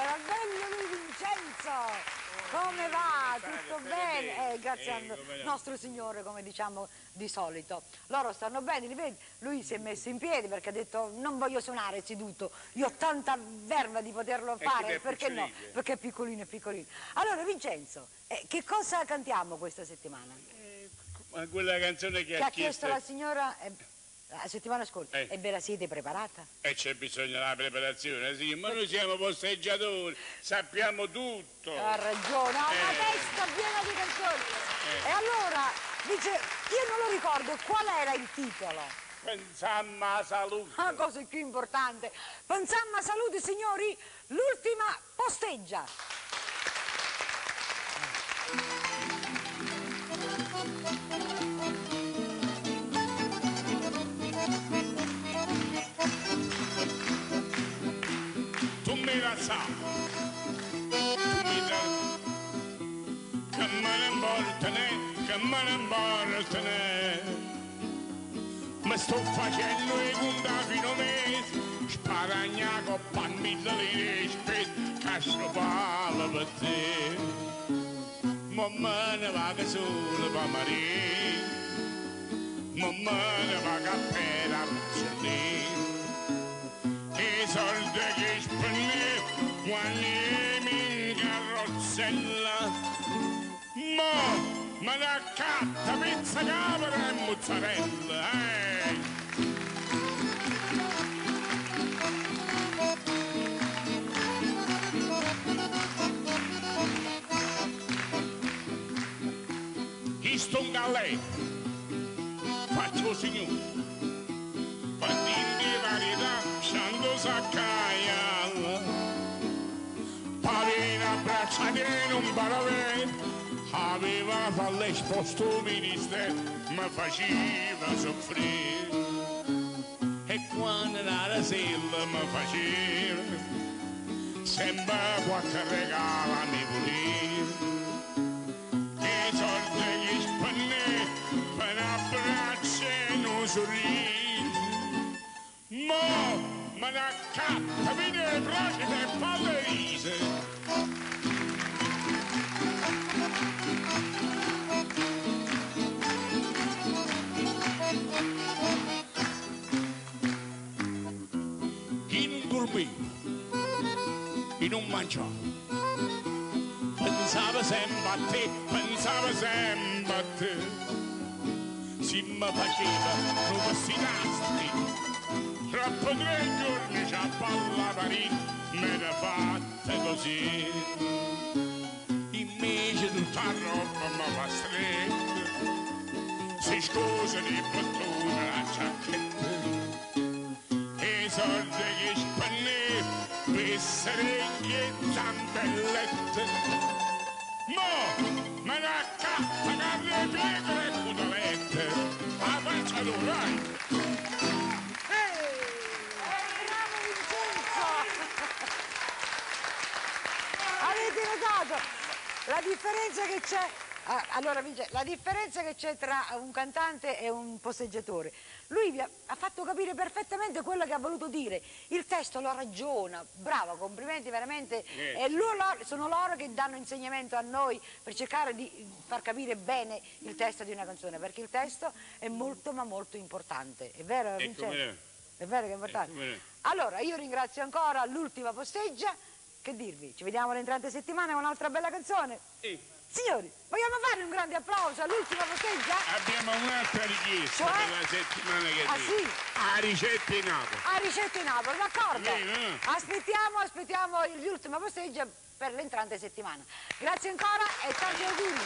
Ancora, bello lui Vincenzo! Come va? Tutto bene? Grazie al nostro Signore, come diciamo di solito. Loro stanno bene, li vedi? Lui si è messo in piedi perché ha detto non voglio suonare seduto, io ho tanta verba di poterlo fare, perché no? Perché è piccolino, è piccolino. Allora Vincenzo, che cosa cantiamo questa settimana? Quella canzone che ha chiesto la signora la settimana scorsa. E ve la siete preparata? E c'è bisogno della preparazione, sì, ma noi siamo posteggiatori, sappiamo tutto. Ha ragione, ha una testa piena di canzoni. E allora, dice, io non lo ricordo, qual era il titolo? Pensammo alla salute. La cosa più importante. Pensammo alla salute, signori, l'ultima posteggia. Tu mi la sai, che me ne importa, mi sto facendo i conti fino a mese, sparagna coppa a mille lire spese, castropala per te. Ma me ne vado solo per morire, ma me ne vado a per abbuzzare. I soldi che spendevo quando mi in carrozzella, ma me ne accatta pizza capra e mozzarella, Chi sto in galera, faccio signore, di varietà, scendo saccaia, pavina bracciatino un baravè, aveva falle esposto ministero, mi faceva soffrire, e quando era la sera mi faceva, sembra qualche regalo a mi pulire, e i soldi che spendevo per abbracciare non sorride. Ma ne accatta, vedi le braccia e palle rise. Chi non dormiva, chi non mangiava, pensava sempre a te, pensava sempre a te. Si mi faceva non vestinasti, troppo 3 giorni c'ha parlava lì, me ne fatte così. Invece tutta roba mi fa stretta, si scusa di bottone la giacchetta, e i soldi che spendevo per serenghe e zampellette. Me ne accatta carne pietre e cotolette, la faccia d'orai. La differenza che c'è, allora la differenza che c'è tra un cantante e un posteggiatore, lui vi ha fatto capire perfettamente quello che ha voluto dire, il testo lo ragiona, bravo, complimenti veramente, e sono loro che danno insegnamento a noi per cercare di far capire bene il testo di una canzone, perché il testo è molto ma molto importante, è vero Vincenzo? È vero che è importante? Allora io ringrazio ancora l'ultima posteggia. Che dirvi? Ci vediamo l'entrante settimana con un'altra bella canzone? Sì. Signori, vogliamo fare un grande applauso all'ultima posteggia? Abbiamo un'altra richiesta per la settimana che viene. Sì? A ricette in Napoli. A ricette in Napoli, d'accordo? Aspettiamo l'ultima posteggia per l'entrante settimana. Grazie ancora e tanti auguri.